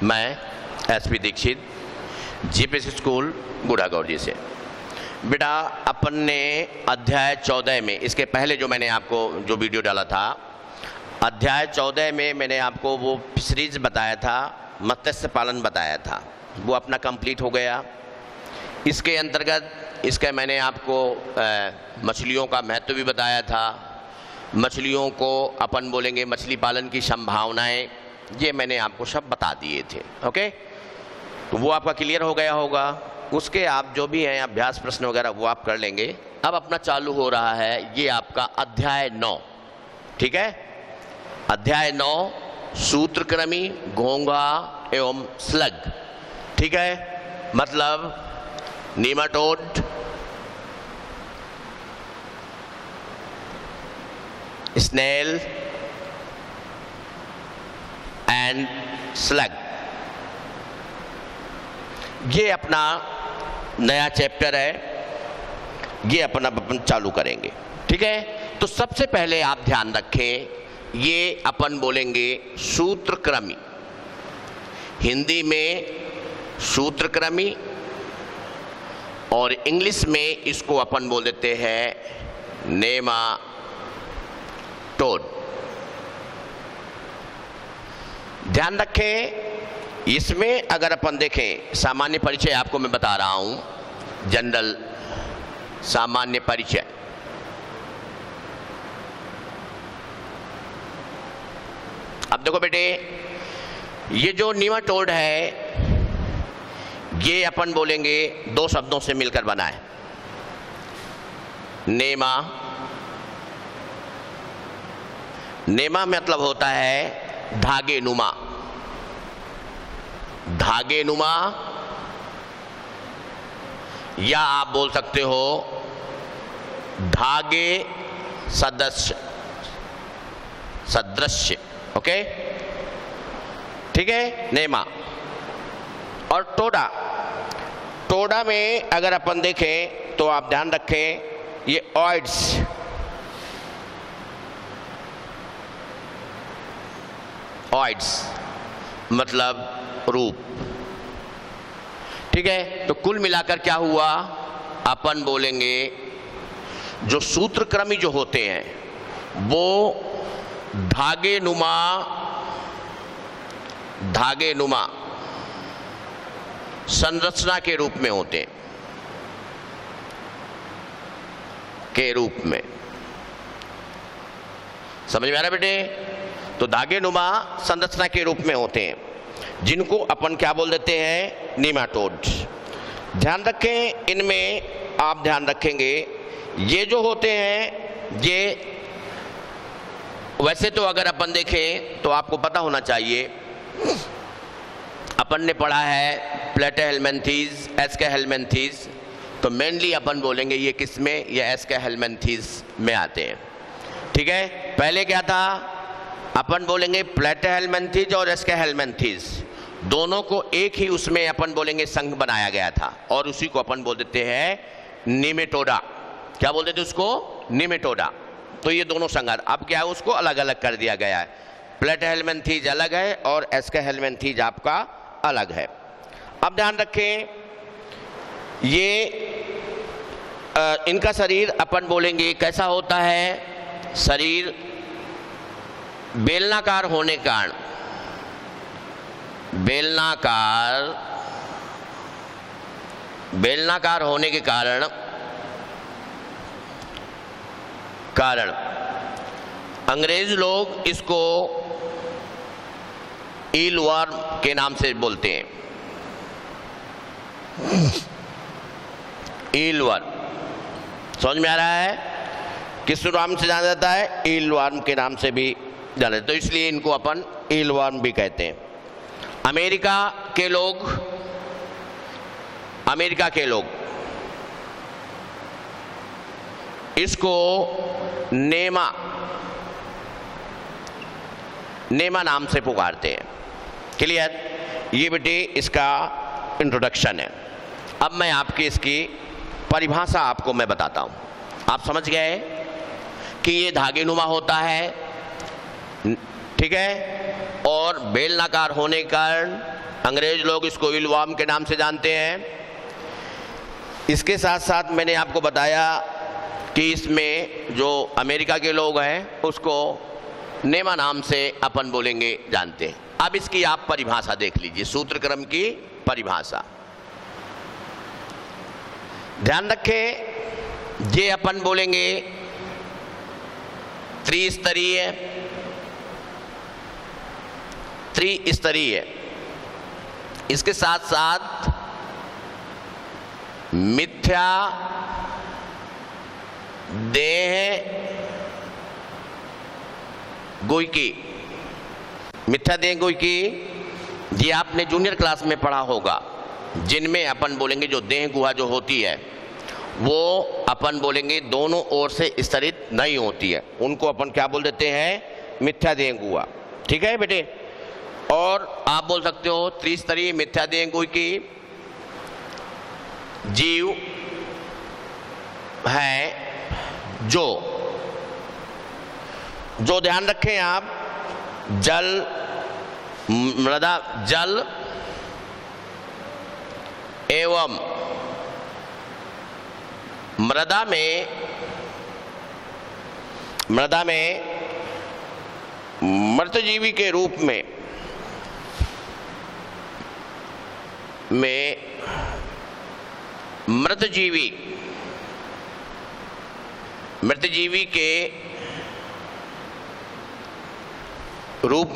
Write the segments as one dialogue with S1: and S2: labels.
S1: मैं SP Dixit, GPSC school गुड़ागौरी से। बेटा अपन ने अध्याय 14 में, इसके पहले जो मैंने आपको जो वीडियो डाला था, अध्याय 14 में मैंने आपको वो फिशरीज बताया था, मत्स्य पालन बताया था, वो अपना कंप्लीट हो गया। इसके अंतर्गत इसका मैंने आपको मछलियों का महत्व भी बताया था, मछलियों को अपन बोलेंगे मछली पालन की संभावनाएं, ये मैंने आपको सब बता दिए थे। ओके, तो वो आपका क्लियर हो गया होगा। उसके आप जो भी हैं अभ्यास प्रश्न वगैरह वो आप कर लेंगे। अब अपना चालू हो रहा है ये आपका अध्याय 9, ठीक है। अध्याय 9 सूत्रकृमि, घोंघा एवं स्लग, ठीक है, मतलब नीमाटोड, स्नेल एंड स्लग, ये अपना नया चैप्टर है, ये अपन चालू करेंगे, ठीक है। तो सबसे पहले आप ध्यान रखें, ये अपन बोलेंगे सूत्रकृमि, हिंदी में सूत्रकृमि और इंग्लिश में इसको अपन बोल देते हैं नेमाटोड। ध्यान रखें, इसमें अगर अपन देखें, सामान्य परिचय आपको मैं बता रहा हूं, जनरल सामान्य परिचय। अब देखो बेटे, ये जो नीमाटोड है ये अपन बोलेंगे दो शब्दों से मिलकर बना है। नेमा, नेमा मतलब होता है धागे नुमा, धागे नुमा, या आप बोल सकते हो धागे सदृश, सदृश्य। ओके, ठीक है, नेमा। और टोडा, टोडा में अगर अपन देखें तो आप ध्यान रखें ये ऑइड्स, ऑइड्स मतलब रूप, ठीक है। तो कुल मिलाकर क्या हुआ, अपन बोलेंगे जो सूत्रकृमि जो होते हैं वो धागे नुमा, धागे नुमा संरचना के रूप में होते हैं, के रूप में। समझ में आ रहा है बेटे? तो धागे नुमा संरचना के रूप में होते हैं, जिनको अपन क्या बोल देते हैं, नीमाटोड। ध्यान रखें, इनमें आप ध्यान रखेंगे ये जो होते हैं ये, वैसे तो अगर अपन देखें तो आपको पता होना चाहिए, अपन ने पढ़ा है प्लेटेहेल्मिन्थेस, एस्केहेल्मिन्थेस, तो मेनली अपन बोलेंगे ये किस में, ये एस्केहेल्मिन्थेस में आते हैं, ठीक है। पहले क्या था, अपन बोलेंगे प्लेटेहेल्मिन्थेस और एस्केहेल्मिन्थेस दोनों को एक ही उसमें अपन बोलेंगे संघ बनाया गया था, और उसी को अपन बोल देते हैं नीमेटोडा। क्या बोल देते उसको, नीमेटोडा। तो ये दोनों संघ, अब क्या है उसको अलग अलग कर दिया गया है, प्लेटेहेल्मिन्थेस अलग है और एस्केहेल्मिन्थेस आपका अलग है। अब ध्यान रखें, ये इनका शरीर अपन बोलेंगे कैसा होता है, शरीर बेलनाकार होने के कारण, बेलनाकार होने के कारण अंग्रेज लोग इसको ईलवर्म के नाम से बोलते हैं, ईलवर्म। समझ में आ रहा है? किस नाम से जाना जाता है, ईलवर्म के नाम से भी जाना जाता है, तो इसलिए इनको अपन ईलवर्म भी कहते हैं। अमेरिका के लोग इसको नेमा नाम से पुकारते हैं। क्लियर? ये बेटे इसका इंट्रोडक्शन है। अब मैं आपकी इसकी परिभाषा आपको मैं बताता हूं। आप समझ गए कि ये धागे नुमा होता है, ठीक है, और बेलनाकार होने के कारण अंग्रेज लोग इसको इलवाम के नाम से जानते हैं। इसके साथ साथ मैंने आपको बताया कि इसमें जो अमेरिका के लोग हैं उसको नेमा नाम से अपन बोलेंगे जानते हैं। अब इसकी आप परिभाषा देख लीजिए, सूत्रक्रम की परिभाषा ध्यान रखें। ये अपन बोलेंगे त्रिस्तरीय। इसके साथ साथ मिथ्या देह गुहिकी। मिथ्या देह गुहिकी ये आपने जूनियर क्लास में पढ़ा होगा, जिनमें अपन बोलेंगे जो देह गुहा जो होती है वो अपन बोलेंगे दोनों ओर से स्तरित नहीं होती है, उनको अपन क्या बोल देते हैं, मिथ्या देह गुहा। ठीक है बेटे। और आप बोल सकते हो त्रिस्तरीय मिथ्या देह गुहिकी जीव है जो ध्यान रखें आप, जल मृदा जल एवं मृदा में मृतजीवी के रूप में मृतजीवी के रूप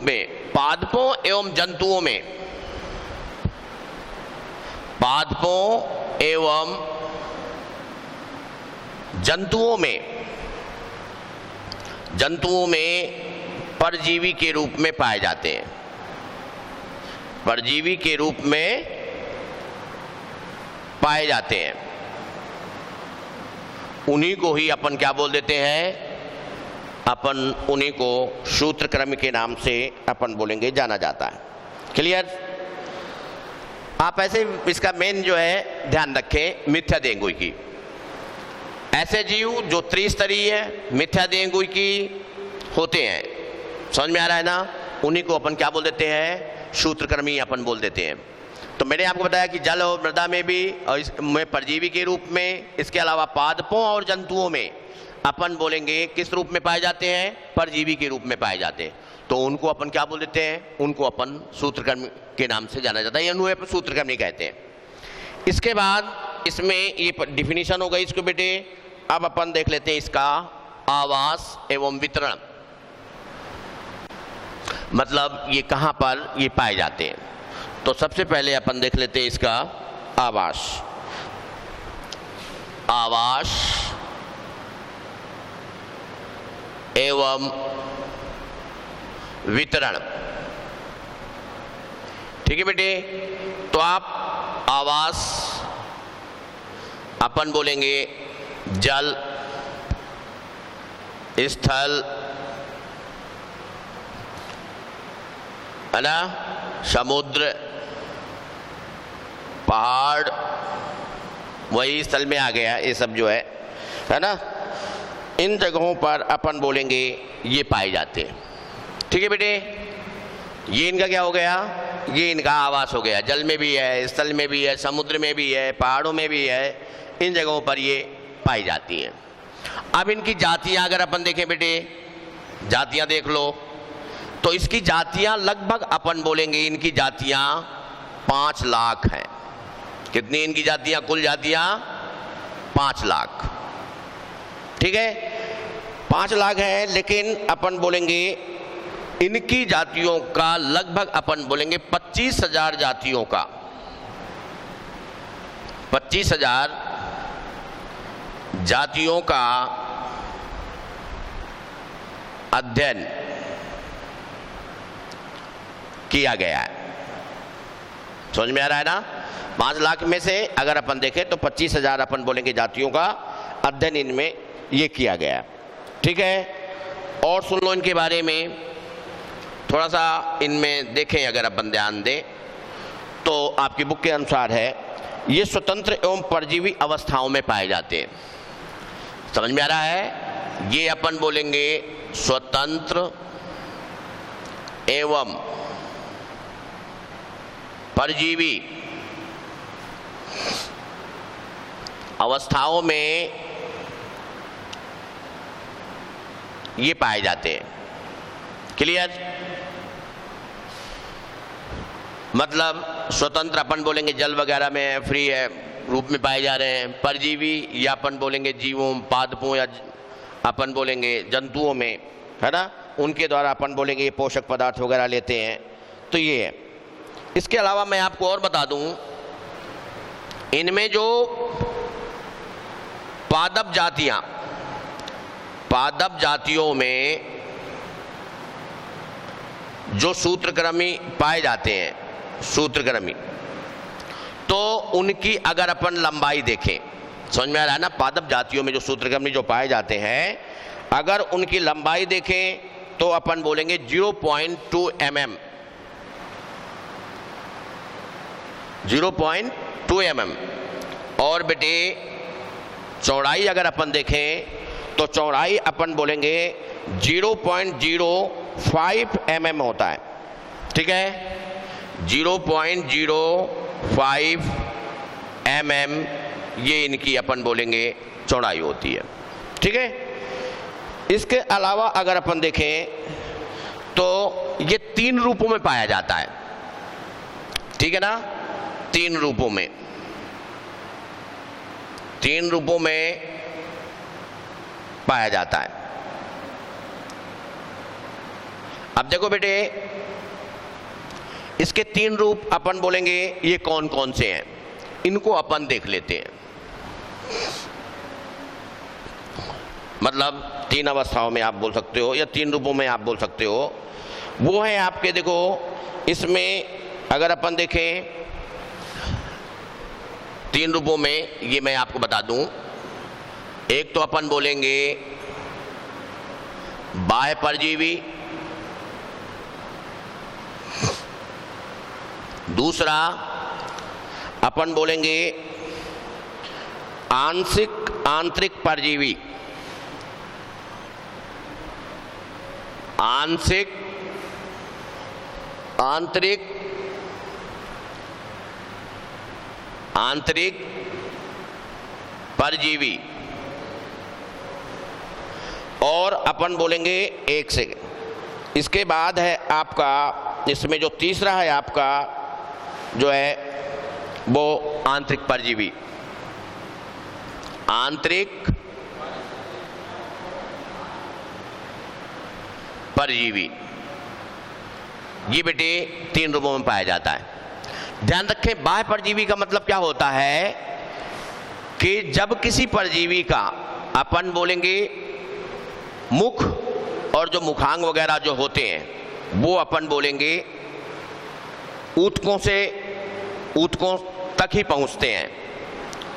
S1: में पादपों एवं जंतुओं में परजीवी के रूप में पाए जाते हैं। परजीवी के रूप में पाए जाते हैं, उन्हीं को ही अपन क्या बोल देते हैं, अपन उन्हीं को सूत्रक्रम के नाम से अपन बोलेंगे जाना जाता है। क्लियर। आप ऐसे इसका मेन जो है ध्यान रखें, मिथ्या देह गुहिकी। ऐसे जीव जो त्रिस्तरीय मिथ्या देह गुहिकी होते हैं, समझ में आ रहा है ना, उन्हीं को अपन क्या बोल देते हैं, सूत्रक्रमी अपन बोल देते हैं। तो मैंने आपको बताया कि जल और मृदा में भी और इसमें परजीवी के रूप में, इसके अलावा पादपों और जंतुओं में अपन बोलेंगे किस रूप में पाए जाते हैं, परजीवी के रूप में पाए जाते हैं। तो उनको अपन क्या बोल देते हैं, उनको अपन सूत्रक्रम के नाम से जाना जाता है, या उन्हें अपन सूत्रक्रम नहीं कहते हैं। इसके बाद इसमें ये डिफिनीशन हो गई इसको बेटे। अब अपन देख लेते हैं इसका आवास एवं वितरण, मतलब ये कहाँ पर ये पाए जाते हैं। तो सबसे पहले अपन देख लेते हैं इसका आवास एवं वितरण। ठीक है बेटे। तो आप आवास अपन बोलेंगे जल, स्थल, है ना, समुद्र, पहाड़, वही स्थल में आ गया ये सब जो है ना, इन जगहों पर अपन बोलेंगे ये पाए जाते हैं। ठीक है बेटे। ये इनका क्या हो गया, ये इनका आवास हो गया। जल में भी है, स्थल में भी है, समुद्र में भी है, पहाड़ों में भी है, इन जगहों पर ये पाई जाती हैं। अब इनकी जातियां अगर अपन देखें बेटे, जातियां देख लो, तो इसकी जातियां लगभग अपन बोलेंगे इनकी जातियां 5 लाख हैं। कितनी इनकी जातियां, कुल जातियां 5 लाख। ठीक है, 5 लाख है, लेकिन अपन बोलेंगे इनकी जातियों का लगभग अपन बोलेंगे 25,000 जातियों का, 25,000 जातियों का अध्ययन किया गया है। समझ में आ रहा है ना। 5 लाख में से अगर अपन देखें तो 25,000 अपन बोलेंगे जातियों का अध्ययन इनमें ये किया गया। ठीक है। और सुन लो इनके बारे में थोड़ा सा, इनमें देखें अगर अपन ध्यान दें तो आपकी बुक के अनुसार है, ये स्वतंत्र एवं परजीवी अवस्थाओं में पाए जाते हैं। समझ में आ रहा है। ये अपन बोलेंगे स्वतंत्र एवं परजीवी अवस्थाओं में ये पाए जाते हैं। क्लियर? मतलब स्वतंत्र अपन बोलेंगे जल वगैरह में फ्री है रूप में पाए जा रहे हैं। परजीवी या अपन बोलेंगे जीवों, पादपों या अपन बोलेंगे जंतुओं में, है ना, उनके द्वारा अपन बोलेंगे ये पोषक पदार्थ वगैरह लेते हैं। तो ये है। इसके अलावा मैं आपको और बता दूं, इनमें जो पादप जातियों में जो सूत्रकृमि पाए जाते हैं, सूत्रकृमि, तो उनकी अगर अपन लंबाई देखें, समझ में आ रहा है ना, पादप जातियों में जो सूत्रकृमि जो पाए जाते हैं, अगर उनकी लंबाई देखें तो अपन बोलेंगे 0.2 mm, 0.2 mm। और बेटे चौड़ाई अगर अपन देखें तो चौड़ाई अपन बोलेंगे 0.05 mm होता है। ठीक है, 0.05 mm ये इनकी अपन बोलेंगे चौड़ाई होती है। ठीक है, इसके अलावा अगर अपन देखें तो ये 3 रूपों में पाया जाता है। ठीक है ना, 3 रूपों में, 3 रूपों में पाया जाता है। अब देखो बेटे, इसके 3 रूप अपन बोलेंगे ये कौन कौन से हैं, इनको अपन देख लेते हैं। मतलब 3 अवस्थाओं में आप बोल सकते हो या 3 रूपों में आप बोल सकते हो। वो है आपके, देखो इसमें अगर अपन देखें 3 रूपों में, ये मैं आपको बता दूं। एक तो अपन बोलेंगे बाह्य परजीवी, दूसरा अपन बोलेंगे आंतरिक परजीवी, आंतरिक परजीवी, और अपन बोलेंगे एक से। इसके बाद है आपका, इसमें जो तीसरा है आपका जो है वो आंतरिक परजीवी, आंतरिक परजीवी। ये बेटे 3 रूपों में पाया जाता है। ध्यान रखें, बाह्य परजीवी का मतलब क्या होता है कि जब किसी परजीवी का अपन बोलेंगे मुख और जो मुखांग वगैरह जो होते हैं वो अपन बोलेंगे ऊतकों तक ही पहुंचते हैं,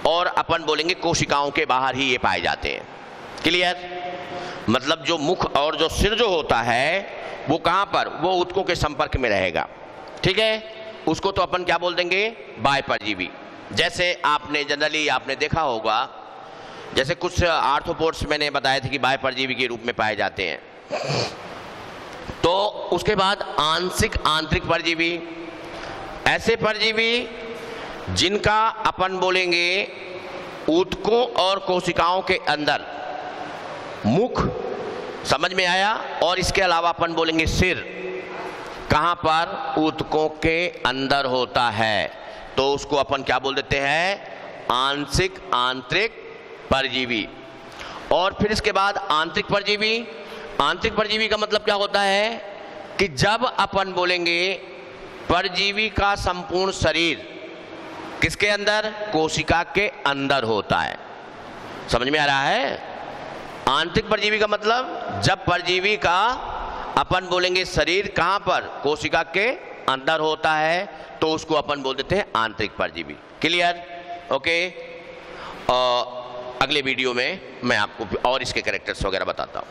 S1: और अपन बोलेंगे कोशिकाओं के बाहर ही ये पाए जाते हैं। क्लियर? मतलब जो मुख और जो सिर जो होता है वो कहां पर, वो ऊतकों के संपर्क में रहेगा। ठीक है, उसको तो अपन क्या बोल देंगे, बाह्य परजीवी। जैसे आपने जनरली आपने देखा होगा, जैसे कुछ आर्थ्रोपोड्स मैंने बताए थे कि बाह्य परजीवी के रूप में पाए जाते हैं। तो उसके बाद आंतरिक परजीवी, ऐसे परजीवी जिनका अपन बोलेंगे ऊतकों और कोशिकाओं के अंदर, मुख, समझ में आया, और इसके अलावा अपन बोलेंगे सिर कहां पर, ऊतकों के अंदर होता है, तो उसको अपन क्या बोल देते हैं, आंतरिक परजीवी। और फिर इसके बाद आंतरिक परजीवी का मतलब क्या होता है कि जब अपन बोलेंगे परजीवी का संपूर्ण शरीर किसके अंदर, कोशिका के अंदर होता है। समझ में आ रहा है? आंतरिक परजीवी का मतलब जब परजीवी का अपन बोलेंगे शरीर कहां पर, कोशिका के अंदर होता है, तो उसको अपन बोल देते हैं आंतरिक परजीवी। क्लियर? ओके। अगले वीडियो में मैं आपको और इसके कैरेक्टर्स वगैरह बताता हूं।